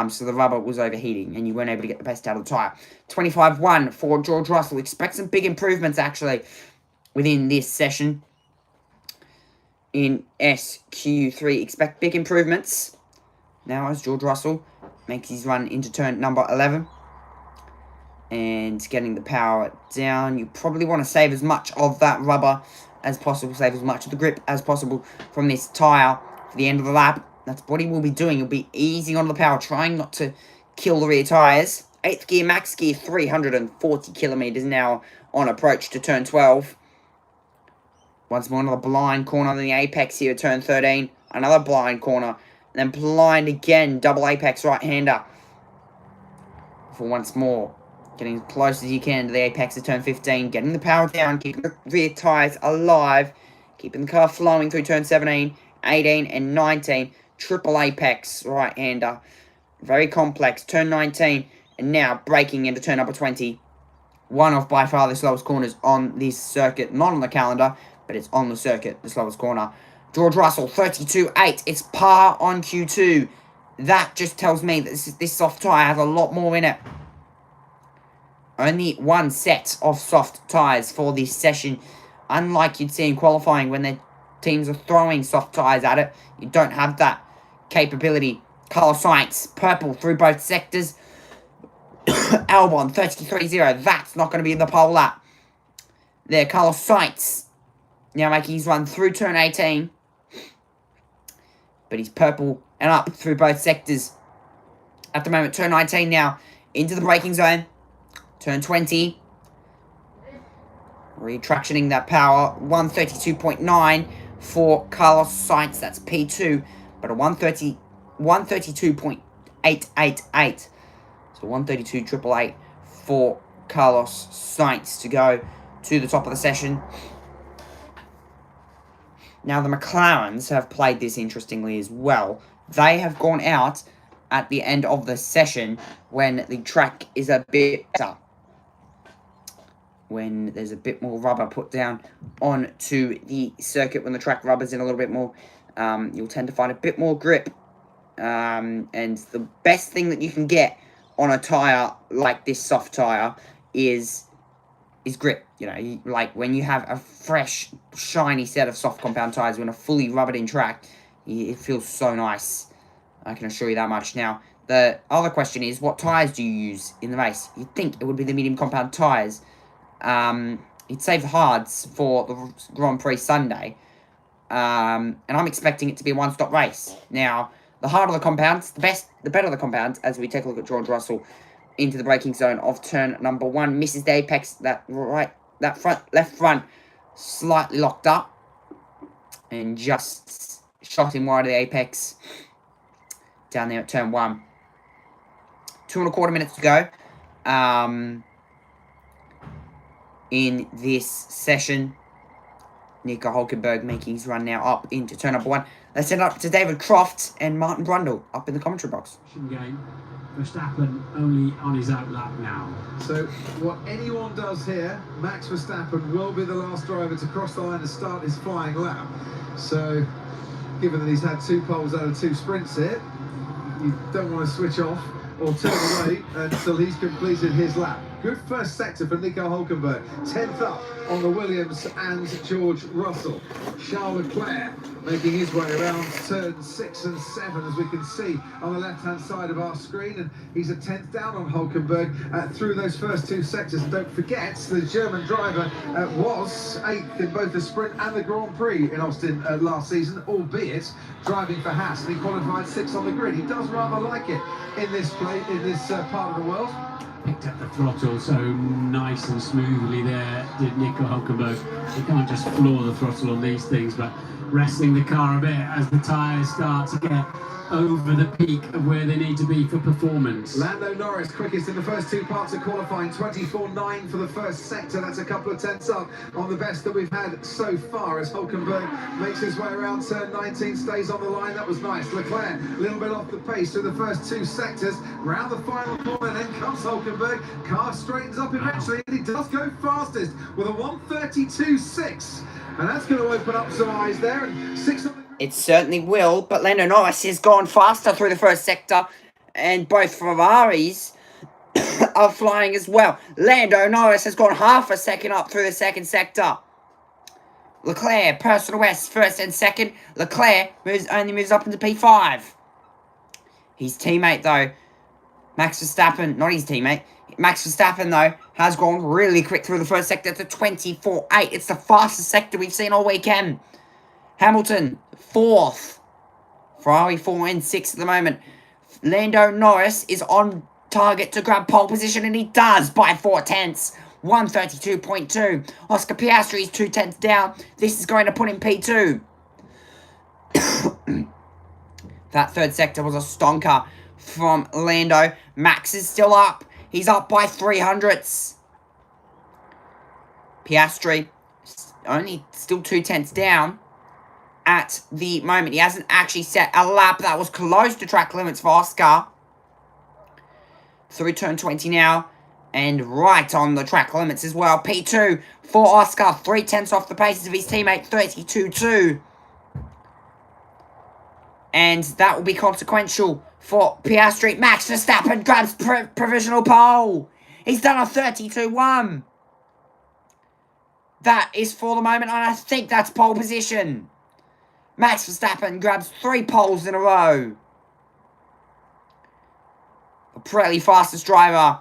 So the rubber was overheating, and you weren't able to get the best out of the tyre. 25-1 for George Russell. Expect some big improvements, actually, within this session. In SQ3, expect big improvements. Now as George Russell makes his run into turn number 11. And getting the power down. You probably want to save as much of that rubber as possible. Save as much of the grip as possible from this tyre for the end of the lap. That's what he will be doing. He'll be easing on the power, trying not to kill the rear tyres. 8th gear, max gear, 340 kilometres now on approach to turn 12. Once more, another blind corner on the apex here at turn 13. Another blind corner. Then blind again, double apex right-hander. For once more, getting as close as you can to the apex at turn 15. Getting the power down, keeping the rear tyres alive. Keeping the car flowing through turn 17, 18, and 19. Triple apex right-hander. Very complex. Turn 19, and now braking into turn number 20. One of by far the slowest corners on this circuit. Not on the calendar, but it's on the circuit, the slowest corner. George Russell, 32.8. It's par on Q2. That just tells me that this soft tyre has a lot more in it. Only one set of soft tyres for this session. Unlike you'd see in qualifying when the teams are throwing soft tyres at it. You don't have that capability. Carlos Sainz, purple through both sectors. Albon, 33.0. That's not going to be in the pole lap. There, Carlos Sainz. Now making his run through turn 18. But he's purple and up through both sectors. At the moment, turn 19 now. Into the braking zone. Turn 20. Retractioning that power. 132.9 for Carlos Sainz. That's P2. But a 132.888. So 132.888 for Carlos Sainz to go to the top of the session. Now, the McLarens have played this interestingly as well. They have gone out at the end of the session when the track is a bit better. when there's a bit more rubber put down onto the circuit, when the track rubber's in a little bit more, you'll tend to find a bit more grip. And the best thing that you can get on a tyre like this soft tyre is grip. You know, like when you have a fresh, shiny set of soft compound tyres when a fully rubbered in track, it feels so nice. I can assure you that much. Now, the other question is, what tyres do you use in the race? You'd think it would be the medium compound tyres. You'd save the hards for the Grand Prix Sunday. And I'm expecting it to be a one-stop race. Now, the harder the compounds, the better the compounds, as we take a look at George Russell into the braking zone of turn number 1. Misses the apex, left front, slightly locked up. And just shot him wide of the apex. Down there at turn 1. 2.25 minutes to go. In this session, Nico Hulkenberg making his run now up into turn number 1. Let's send it up to David Croft and Martin Brundle up in the commentary box. Game. Verstappen only on his outlap now. So what anyone does here, Max Verstappen will be the last driver to cross the line and start his flying lap. So given that he's had 2 poles out of 2 sprints here, you don't want to switch off or turn away until he's completed his lap. Good first sector for Nico Hulkenberg. 10th up on the Williams and George Russell. Charles Leclerc making his way around turns 6 and 7, as we can see on the left-hand side of our screen. And he's a 10th down on Hulkenberg through those first 2 sectors. And don't forget, the German driver was 8th in both the sprint and the Grand Prix in Austin last season, albeit driving for Haas. And he qualified 6th on the grid. He does rather like it in this part of the world. Picked up the throttle so nice and smoothly there, did Nico Hulkenberg. You can't just floor the throttle on these things, but resting the car a bit as the tyres start to get over the peak of where they need to be for performance. Lando Norris quickest in the first 2 parts of qualifying, 24.9 for the first sector. That's a couple of tenths up on the best that we've had so far as Hulkenberg makes his way around turn 19, stays on the line. That was nice. Leclerc a little bit off the pace through the first 2 sectors. Round the final corner, then comes Hulkenberg. Car straightens up eventually, and he does go fastest with a 1:32.6. And that's going to open up some eyes there. And 6 on the... It certainly will, but Lando Norris has gone faster through the first sector, and both Ferraris are flying as well. Lando Norris has gone half a second up through the second sector. Leclerc, personal best, first and second. Leclerc only moves up into P5. His teammate, though, Max Verstappen, not his teammate, Max Verstappen, though, has gone really quick through the first sector to 24.8. It's the fastest sector we've seen all weekend. Hamilton, 4th. Ferrari 4 and 6 at the moment. Lando Norris is on target to grab pole position, and he does by 4 tenths. 1:32.2. Oscar Piastri is 2 tenths down. This is going to put him P2. That third sector was a stonker from Lando. Max is still up. He's up by 300ths. Piastri only still 2 tenths down at the moment. He hasn't actually set a lap that was close to track limits for Oscar. Through turn 20 now, and right on the track limits as well. P2 for Oscar, 3 tenths off the paces of his teammate, 32.2. And that will be consequential for Piastri. Max Verstappen grabs provisional pole. He's done a 32.1. That is for the moment, and I think that's pole position. Max Verstappen grabs 3 poles in a row. The Pirelli fastest driver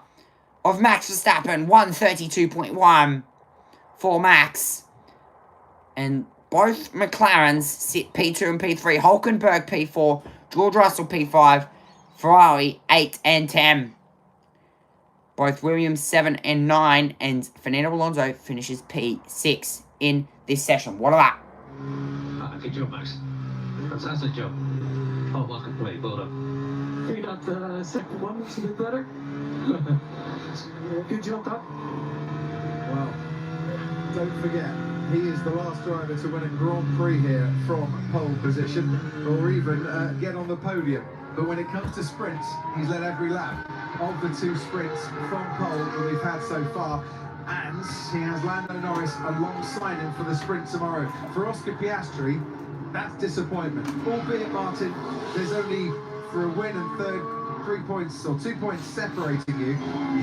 of Max Verstappen, 1:32.1 for Max. And both McLarens sit P2 and P3. Hulkenberg P4, George Russell P5, Ferrari 8 and 10. Both Williams 7 and 9, and Fernando Alonso finishes P6 in this session. What about that? Good job, Max. Fantastic job. Oh, welcome play, well done. Maybe not the second one was a bit better. Good job, Doc. Well, don't forget, he is the last driver to win a Grand Prix here from pole position, or even get on the podium. But when it comes to sprints, he's led every lap of the 2 sprints from pole that we've had so far. and he has Lando Norris alongside him for the sprint tomorrow. For Oscar Piastri, that's disappointment. Albeit, Martin, there's only for a win and 3 points or 2 points separating you.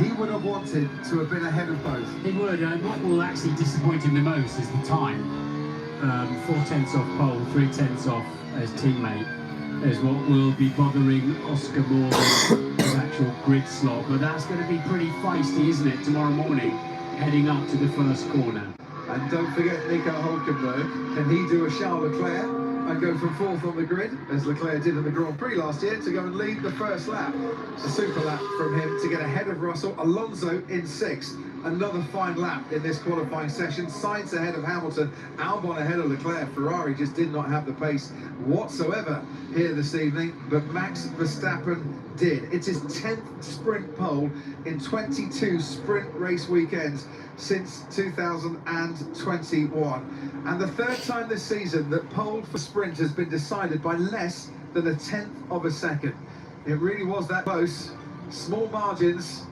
He would have wanted to have been ahead of both. He would. What will actually disappoint him the most is the time. 4/10 off pole, 3/10 off his teammate is what will be bothering Oscar more than his actual grid slot. But that's going to be pretty feisty, isn't it, tomorrow morning, heading up to the first corner. And don't forget Nico Hülkenberg. Can he do a Charles Leclerc and go from 4th on the grid, as Leclerc did in the Grand Prix last year, to go and lead the first lap? A super lap from him to get ahead of Russell. Alonso in 6th. Another fine lap in this qualifying session. Sainz ahead of Hamilton, Albon ahead of Leclerc. Ferrari just did not have the pace whatsoever here this evening, but Max Verstappen did. It's his 10th sprint pole in 22 sprint race weekends since 2021. And the 3rd time this season that pole for sprint has been decided by less than a 10th of a second. It really was that close. Small margins.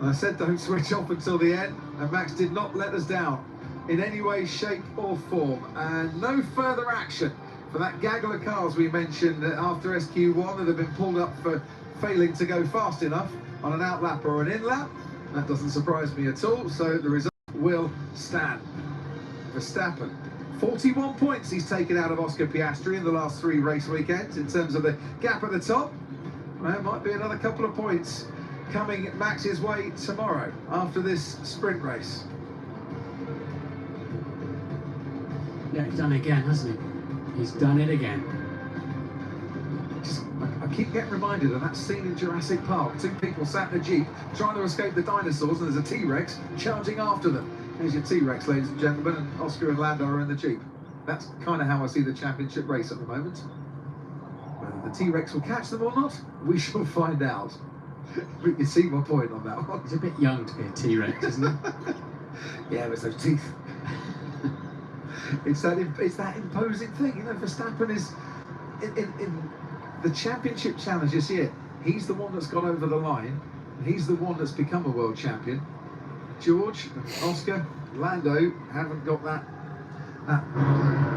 I said don't switch off until the end, and Max did not let us down in any way, shape or form. And no further action for that gaggle of cars we mentioned after SQ1 that have been pulled up for failing to go fast enough on an outlap or an in-lap. That doesn't surprise me at all, so the result will stand. Verstappen, 41 points he's taken out of Oscar Piastri in the last 3 race weekends in terms of the gap at the top. There might be another couple of points coming Max's way tomorrow after this sprint race. Yeah, he's done it again, hasn't he? He's done it again. I keep getting reminded of that scene in Jurassic Park. 2 people sat in a Jeep trying to escape the dinosaurs, and there's a T-Rex charging after them. There's your T-Rex, ladies and gentlemen, and Oscar and Lando are in the Jeep. That's kind of how I see the championship race at the moment. Whether the T-Rex will catch them or not, we shall find out. But you see my point on that one. He's a bit young to be a T-Rex, isn't he? Yeah, with those teeth. It's that imposing thing, you know. Verstappen is in the championship challenge. You see it. He's the one that's got over the line. He's the one that's become a world champion. George, Oscar, Lando haven't got that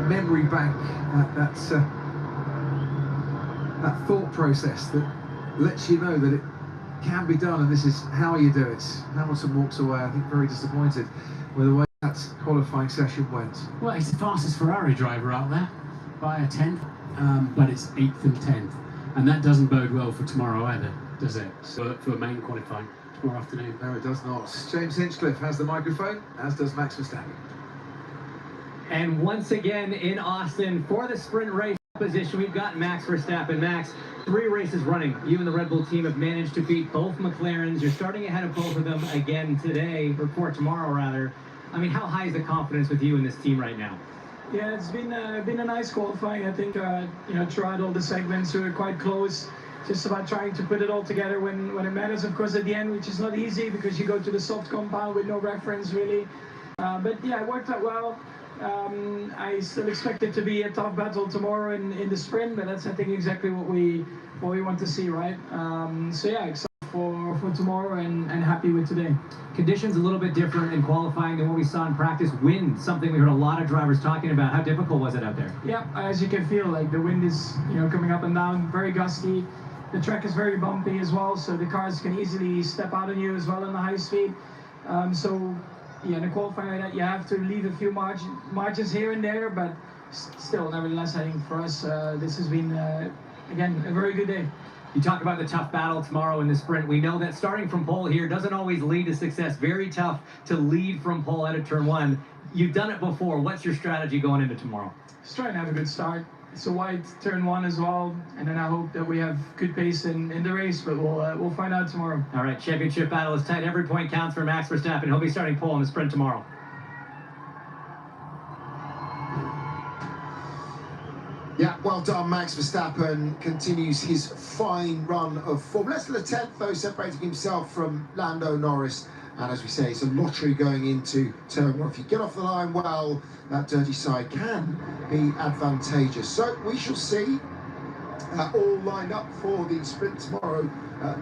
memory bank, that thought process that lets you know that it can be done, and this is how you do it. Hamilton walks away, I think, very disappointed with the way that qualifying session went. Well, he's the fastest Ferrari driver out there by a 10th, but it's 8th and 10th, and that doesn't bode well for tomorrow either, does it? For main qualifying tomorrow afternoon. No, it does not. James Hinchcliffe has the microphone, as does Max Verstappen. And once again in Austin for the sprint race position, we've got Max Verstappen. Max, 3 races running. You and the Red Bull team have managed to beat both McLarens. You're starting ahead of both of them again today, or for tomorrow rather. I mean, how high is the confidence with you and this team right now? Yeah, it's been a nice qualifying. I think throughout all the segments we were quite close. Just about trying to put it all together when it matters, of course, at the end, which is not easy because you go to the soft compound with no reference really. But yeah, it worked out well. I still expect it to be a tough battle tomorrow in the sprint, but that's, I think, exactly what we want to see, right? So yeah, excited for tomorrow and happy with today. Conditions a little bit different in qualifying than what we saw in practice. Wind, something we heard a lot of drivers talking about. How difficult was it out there? Yeah, as you can feel, like the wind is coming up and down, very gusty. The track is very bumpy as well, so the cars can easily step out on you as well in the high speed. So yeah, in a qualifying like that, you have to leave a few margins here and there, but still, nevertheless, I think for us, this has been, again, a very good day. You talk about the tough battle tomorrow in the sprint. We know that starting from pole here doesn't always lead to success. Very tough to lead from pole out of turn 1. You've done it before. What's your strategy going into tomorrow? Just try and have a good start. It's a wide turn 1 as well, and then I hope that we have good pace in the race, but we'll find out tomorrow. All right, championship battle is tight. Every point counts for Max Verstappen. He'll be starting pole in the sprint tomorrow. Yeah, well done. Max Verstappen continues his fine run of form. Less than a 10th, though, separating himself from Lando Norris. And as we say, it's a lottery going into turn 1. If you get off the line well, that dirty side can be advantageous. So we shall see all lined up for the sprint tomorrow.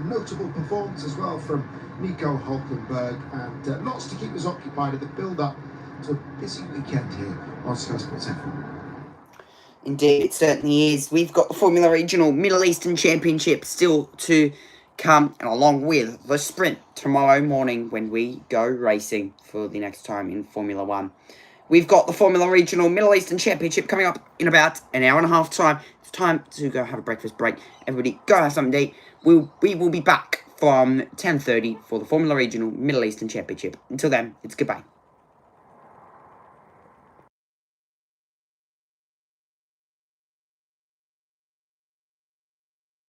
Notable performance as well from Nico Hulkenberg, and lots to keep us occupied at the build-up to a busy weekend here on Sky Sports F1. Indeed, it certainly is. We've got the Formula Regional Middle Eastern Championship still to come, and along with the sprint tomorrow morning when we go racing for the next time in Formula 1. We've got the Formula Regional Middle Eastern Championship coming up in about an hour and a half time. It's time to go have a breakfast break. Everybody go have something to eat. We will be back from 10:30 for the Formula Regional Middle Eastern Championship. Until then, it's goodbye.